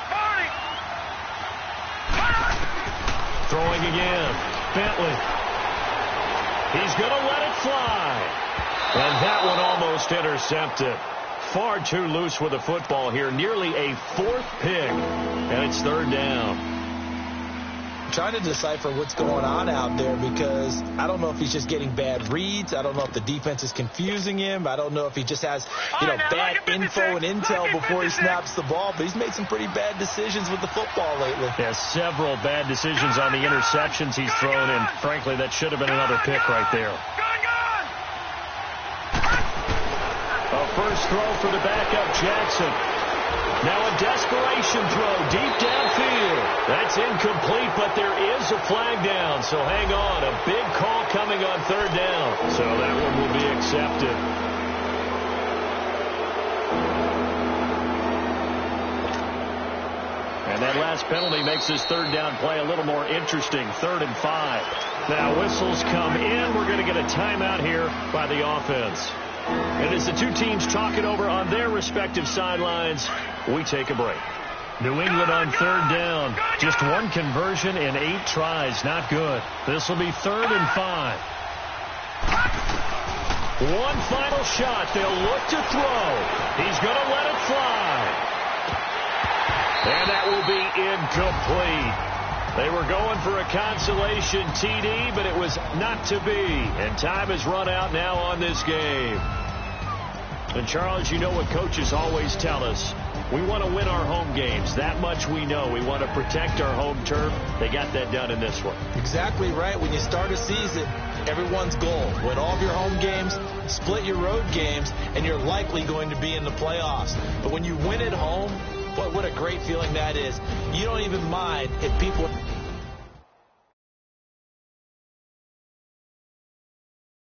going to let it fly. And that one almost intercepted. Far too loose with the football here. Nearly a fourth pick. And it's third down. I'm trying to decipher what's going on out there because I don't know if he's just getting bad reads. I don't know if the defense is confusing him. I don't know if he just has, bad info and intel before he snaps the ball. But he's made some pretty bad decisions with the football lately. Yeah, several bad decisions on the interceptions he's thrown, and frankly, that should have been another pick right there. A first throw for the backup, Jackson. Now a desperation throw deep downfield. That's incomplete, but there is a flag down, so hang on. A big call coming on third down, so that one will be accepted. And that last penalty makes this third down play a little more interesting. 3rd and 5. Now whistles come in. We're going to get a timeout here by the offense. And as the two teams talk it over on their respective sidelines, we take a break. New England on third down. Just one conversion in 8 tries. Not good. This will be 3rd and 5. One final shot. They'll look to throw. He's going to let it fly. And that will be incomplete. They were going for a consolation TD, but it was not to be. And time has run out now on this game. And, Charles, you know what coaches always tell us. We want to win our home games. That much we know. We want to protect our home turf. They got that done in this one. Exactly right. When you start a season, everyone's goal. Win all of your home games, split your road games, and you're likely going to be in the playoffs. But when you win at home, what a great feeling that is. You don't even mind if people